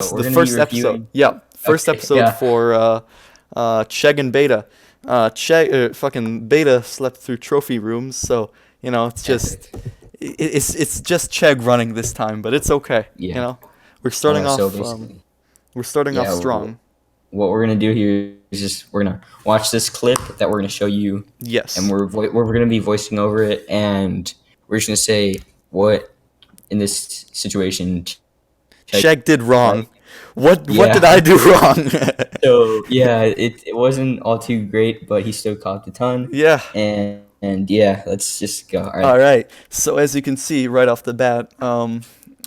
We're The gonna be first episode. reviewing. Yeah, first Okay, episode yeah, for Chegg and Beta. Fucking Beta slept through trophy rooms, so it's just epic. it's just Chegg running this time, but it's okay. Yeah. We're starting So off basically, we're starting off yeah, strong. what we're gonna do here is just we're gonna watch this clip that we're gonna show you, and Yes, we're gonna be voicing over it, and we're just gonna say what in this situation check Chegg did wrong. right. What did Yeah. I do wrong? So yeah, it wasn't all too great, but he still caught a ton, Yeah. and yeah, let's just go. All right. All right. So as you can see right off the bat,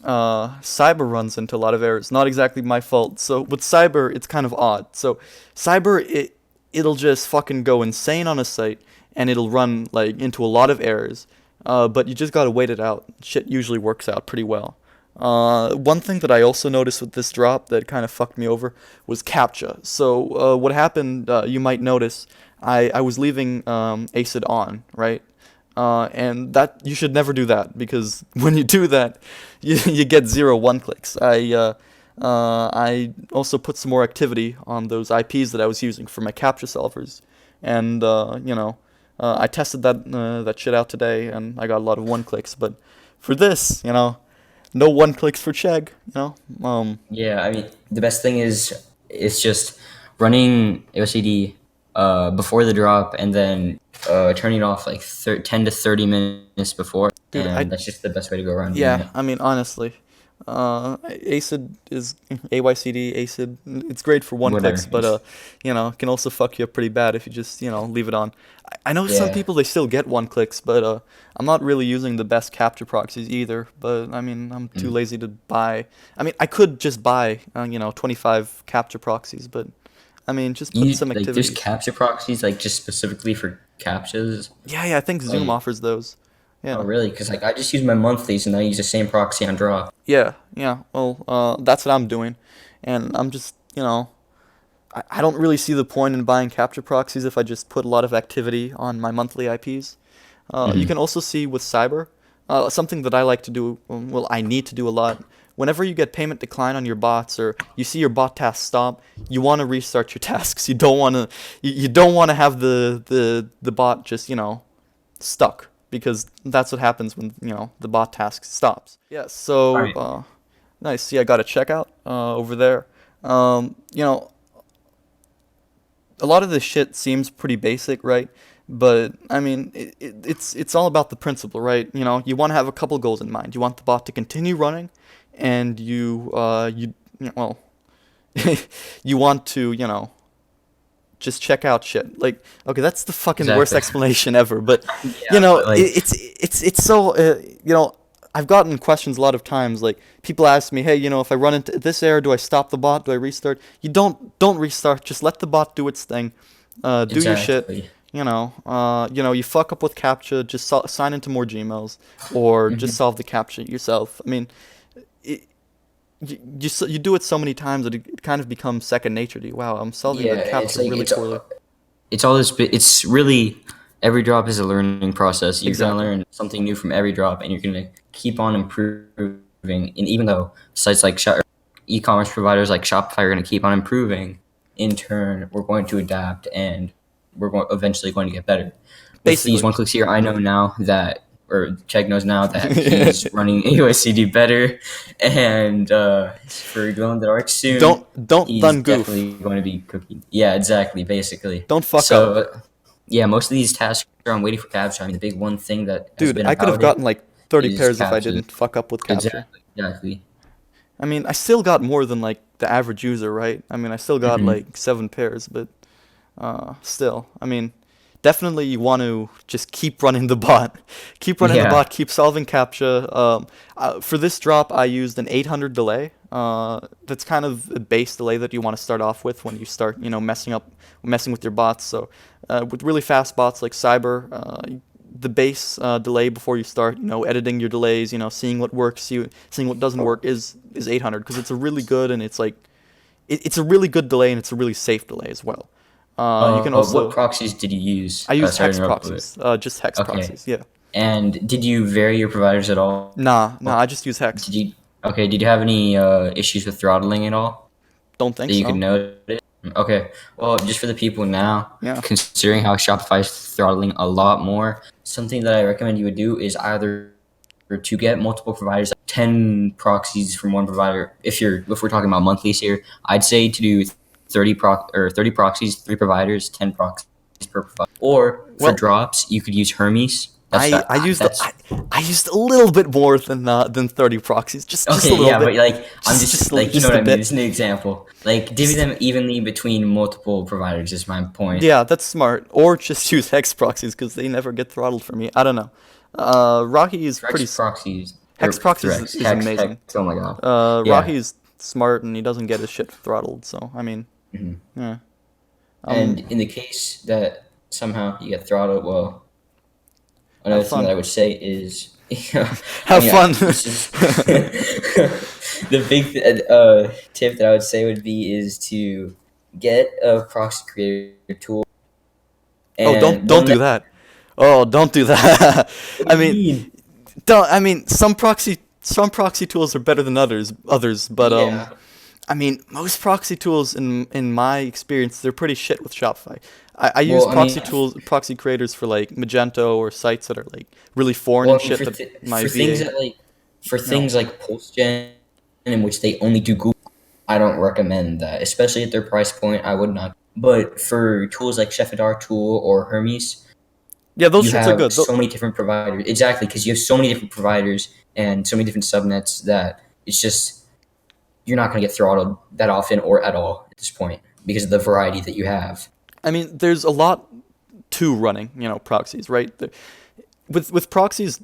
Cyber runs into a lot of errors. Not exactly my fault. So with Cyber, it's kind of odd. So Cyber, it'll just fucking go insane on a site, and it'll run like into a lot of errors. But you just gotta wait it out. Shit usually works out pretty well. One thing that I also noticed with this drop that kind of fucked me over was captcha. So what happened? You might notice I was leaving acid on, right? And that you should never do that because when you do that, you get 0 1 clicks. I also put some more activity on those IPs that I was using for my captcha solvers, and I tested that shit out today, and I got a lot of 1 clicks. But for this, no 1 clicks for Chegg. Yeah, I mean, the best thing is it's just running OCD before the drop and then turning it off like 10 to 30 minutes before, Dude, and that's just the best way to go around doing yeah, it. I mean, honestly, ACID is AYCD, ACID. It's great for 1 clicks, Whatever. but it can also fuck you up pretty bad if you just leave it on. I know some Yeah. people they still get 1 clicks, but I'm not really using the best capture proxies either. But I mean, I'm too Mm. lazy to buy. I mean, I could just buy 25 capture proxies, but I mean, just put You some like there's activities. captcha proxies like just specifically for captchas. Yeah, yeah, I think Zoom Like, offers those. oh Yeah. really? Because like I just use my monthlies and I use the same proxy on drop. Yeah, yeah. Well, that's what I'm doing, and I'm just, I don't really see the point in buying capture proxies if I just put a lot of activity on my monthly IPs. You Hmm. can also see with Cyber, something that I like to do, well, I need to do a lot. Whenever you get payment decline on your bots or you see your bot tasks stop, you want to restart your tasks. You don't want to have the bot just, stuck because that's what happens when, the bot task stops. Yeah, All so right. nice. See, I got a checkout over there. Um, you know, a lot of this shit seems pretty basic, right? But I mean, it's all about the principle, right? You want to have a couple goals in mind. You want the bot to continue running, and well, you want to just check out shit. Like, okay, that's the fucking worst Exactly. explanation ever. But Yeah, but like it's so I've gotten questions a lot of times. Like people ask me, hey, if I run into this error, do I stop the bot? Do I restart? You don't restart. Just let the bot do its thing. Do your shit. exactly. You fuck up with captcha. Just sign into more Gmails or just Hmm. solve the captcha yourself. I mean, it, you do it so many times that it kind of becomes second nature to you. Wow, I'm solving Yeah, the it's captcha like really poorly. it's all this. It's really every drop is a learning process. You're gonna Exactly. learn something new from every drop, and you're gonna keep on improving. And even though sites like e-commerce providers like Shopify are gonna keep on improving, in turn, we're going to adapt, and eventually going to get better. With these Basically. 1 clicks here, I know now that, or Chegg knows now that he's running USCD better, and for going to Dark soon, don't he's done goof. definitely going to be cooking. Yeah, exactly, basically. Don't fuck up. So, yeah, most of these tasks are on waiting for captcha. I mean, the big one thing that has Dude, been I could have about it gotten like 30 is pairs if I captcha. didn't fuck up with captcha. Exactly, exactly. I mean, I still got more than like the average user, right? I mean, I still got Hmm. like 7 pairs, but still, I mean, definitely you want to just keep running the bot, keep running the Yeah, bot, keep solving captcha. For this drop, I used an 800 delay. That's kind of a base delay that you want to start off with when you start, messing with your bots. So, with really fast bots like Cyber, the base delay before you start, editing your delays, seeing what works, seeing what doesn't work is 800 because it's a really good and it's like it's a really good delay and it's a really safe delay as well. You can what also proxies did you use? I used Sorry to hex interrupt, but proxies, just hex okay. proxies. Yeah. And did you vary your providers at all? Nah, I just use hex. Did you? Okay, did you have any issues with throttling at all Don't that think you could so. notice? Okay, well, just for the people now, Yeah. considering how Shopify is throttling a lot more, something that I recommend you would do is either to get multiple providers, like 10 proxies from one provider. If we're talking about monthlies here, I'd say to do 30 proxies, 3 providers, 10 proxies per provider. Or for Well, drops, you could use Hermes. I used That's I used a little bit more than 30 proxies, just a Okay, little yeah, bit, but like I'm just you know just what a I mean. bit. It's an example. Like divvy Just them evenly between multiple providers is my point. yeah, that's smart. Or just use hex proxies because they never get throttled for me. I don't know. Rocky is Threx pretty proxies hex or proxies Threx is hex. amazing. Oh my god. Rocky Yeah. is smart and he doesn't get his shit throttled. So I mean, hmm yeah. And in the case that somehow you get throttled, well, Have another thing that fun. I would say is, I Have mean, fun. this is the big tip that I would say would be is to get a proxy creator tool Oh, and don't one do that. that. Oh, don't do that. What do I you mean, mean? don't. I mean, some proxy tools are better than others, but Yeah. I mean, most proxy tools in my experience, they're pretty shit with Shopify. I use Well, I mean, proxy creators for like Magento or sites that are like really foreign Well, and I mean, shit that my for things VA, that like for you know. things like PulseGen in which they only do Google, I don't recommend that, especially at their price point. I would not. But for tools like Chefadar Tool or Hermes, Yeah, those you shits are have good. so many different providers. Exactly, because you have so many different providers and so many different subnets that it's just you're not going to get throttled that often or at all at this point because of the variety that you have. I mean, there's a lot to running, proxies, right? With proxies,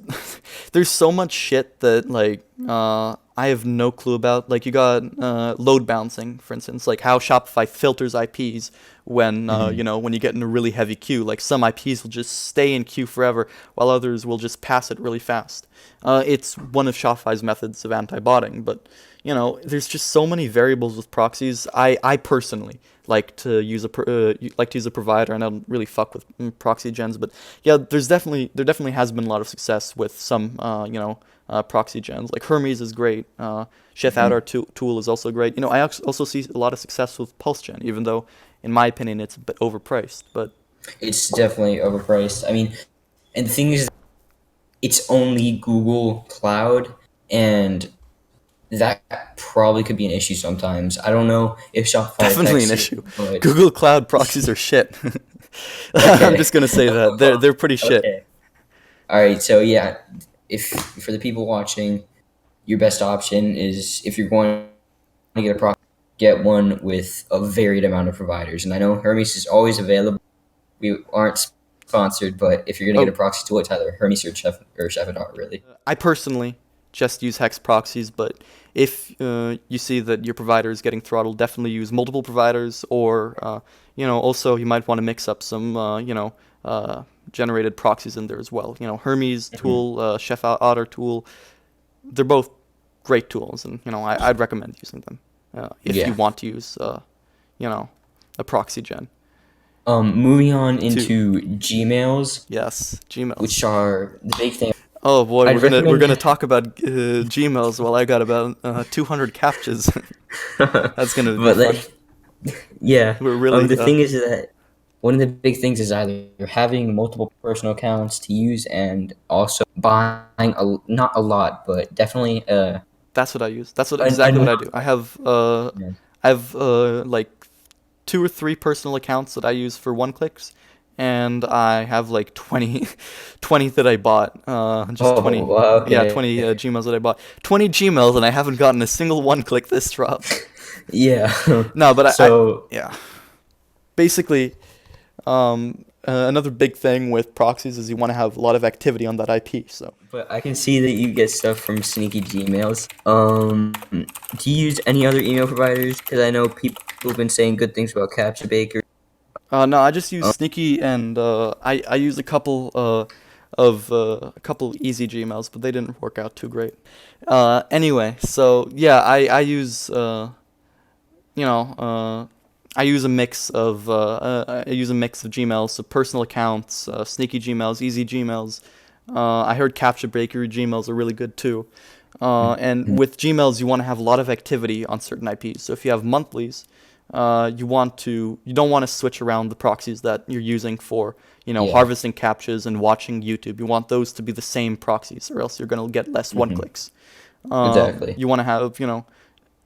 there's so much shit that like I have no clue about. Like you got load balancing, for instance, like how Shopify filters IPs when hmm when you get in a really heavy queue. Like some IPs will just stay in queue forever, while others will just pass it really fast. It's one of Shopify's methods of anti-botting, but there's just so many variables with proxies. I personally like to use a provider, and I don't really fuck with proxy gens. But yeah, there definitely has been a lot of success with some proxy gens. Like Hermes is great. Chef hmm Outer tool is also great. I also see a lot of success with Pulse Gen, even though in my opinion it's a bit overpriced. But It's definitely overpriced. I mean, and the thing is, it's only Google Cloud, and that probably could be an issue sometimes. I don't know if Shopify definitely an affects it, issue. but Google Cloud proxies are shit. I'm okay. just gonna say that they're pretty shit. Okay. All right. So yeah, if for the people watching, your best option is if you're going to get a proxy, get one with a varied amount of providers. And I know Hermes is always available. We aren't sponsored, but if you're going to get Oh, a proxy tool, it's either Hermes or Chefadar, really. I personally just use hex proxies, but if you see that your provider is getting throttled, definitely use multiple providers, or also you might want to mix up some generated proxies in there as well. Hermes hmm tool, Chef Otter tool, they're both great tools, and I'd recommend using them if you Yeah. want to use you know a proxy gen. Moving on Two, into Gmails, yes, Gmails. which are the big thing. Oh boy, I'd we're recommend. gonna talk about Gmails while I got about 200 captchas. That's gonna be But fun. like, yeah. We're really The thing is that one of the big things is either having multiple personal accounts to use and also buying not a lot, but definitely that's what I use. That's a exactly what I do. yeah. I have like 2 or 3 personal accounts that I use for one clicks, and I have like 20, 20 that I bought. Just Oh, 20, wow, yeah, 20 okay. Gmails that I bought. 20 Gmails, and I haven't gotten a single one click this drop. Yeah. No, but So, yeah. Basically, another big thing with proxies is you want to have a lot of activity on that IP. So but I can see that you get stuff from sneaky Gmails. Do you use any other email providers? Because I know people have been saying good things about Captcha Baker. no, I just use Um, Sneaky, and I use a couple easy Gmails, but they didn't work out too great. Anyway, so yeah, I use you know I use a mix of Gmails, so personal accounts, Sneaky Gmails, easy Gmails. I heard Captcha Bakery Gmails are really good too. And with Gmails, you want to have a lot of activity on certain IPs. So if you have monthlies, you don't want to switch around the proxies that you're using for, Yeah. harvesting captchas and watching YouTube. You want those to be the same proxies, or else you're gonna get less one Hmm. clicks. Exactly. You want to have,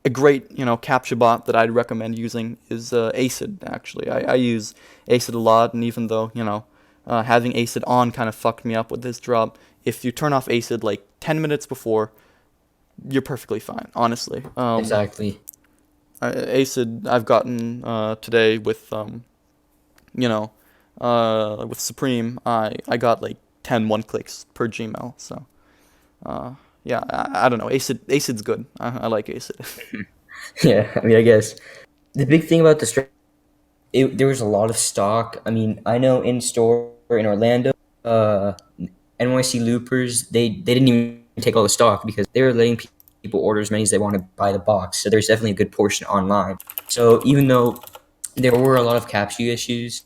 a great, captcha bot that I'd recommend using is Acid. Actually, I use Acid a lot, and even though having Acid on kind of fucked me up with this drop, if you turn off Acid like 10 minutes before, you're perfectly fine. Honestly, Exactly. Acid I've gotten today with you know with Supreme. I got like 10 one clicks per Gmail. So yeah, I don't know. Acid's good. I like Acid. Yeah. I mean, I guess the big thing about the there was a lot of stock. I mean, I know in store in Orlando, uh, NYC Loopers, they didn't even take all the stock because they were letting people order as many as they want to buy the box. So there's definitely a good portion online. So even though there were a lot of capture issues,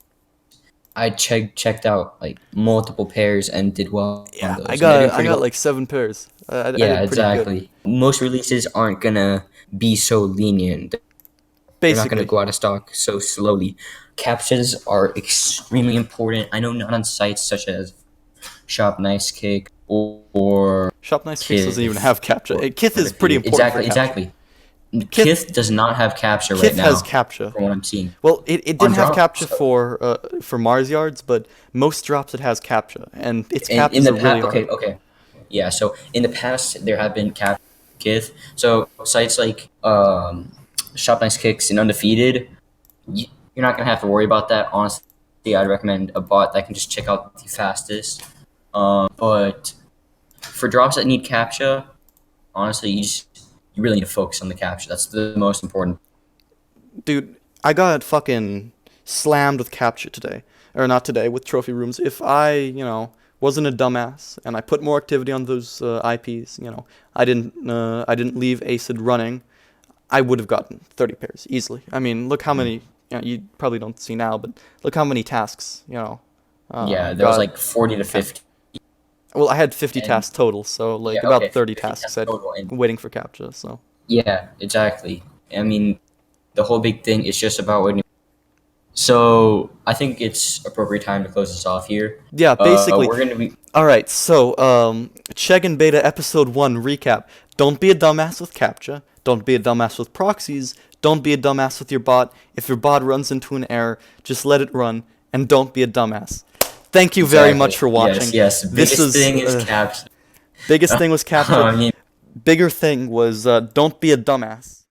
I checked out like multiple pairs and did well on Yeah, I those, and they're doing got I pretty got well. like 7 pairs. I Yeah, did pretty good. exactly. Most releases aren't gonna be so lenient. They're not going to Basically, go out of stock so slowly. Captchas are extremely important. I know not on sites such as Shop Nice Kick or Shop Nice Kicks doesn't even Kith have captcha. or Kith is pretty Undefeated. important for Exactly, captcha. exactly. Kith Kith does not have capture right Kith has now, captcha. from what I'm seeing. Well, it On didn't have drops, captcha for Mars yards, but most drops it has captcha, and its in captchas the are really past, hard. okay. Yeah, so in the past, there have been cap Kith. So sites like Shop Nice Kicks and Undefeated, you're not gonna have to worry about that. Honestly, I'd recommend a bot that can just check out the fastest. But for drops that need captcha, honestly, you really need to focus on the captcha. That's the most important. Dude, I got fucking slammed with captcha today, or not today, with trophy rooms. If I, wasn't a dumbass and I put more activity on those IPs, I didn't leave Acid running, I would have gotten 30 pairs easily. I mean, look how Mhm. many, you probably don't see now, but look how many tasks, Yeah, there was got like 40 to captured. 50, Well, I had 50 and tasks total, so like yeah, about okay, 30 50 tasks tests said total, and waiting for captcha. So yeah, exactly. I mean, the whole big thing is just about waiting. So I think it's appropriate time to close this off here. yeah, basically. We're gonna be All right, so Chegg and Beta episode 1 recap. Don't be a dumbass with captcha. Don't be a dumbass with proxies. Don't be a dumbass with your bot. If your bot runs into an error, just let it run, and don't be a dumbass. Thank you very much exactly. for Yes, watching. yes. This Biggest is thing is captcha. biggest thing was captcha. I mean, Bigger thing was don't be a dumbass.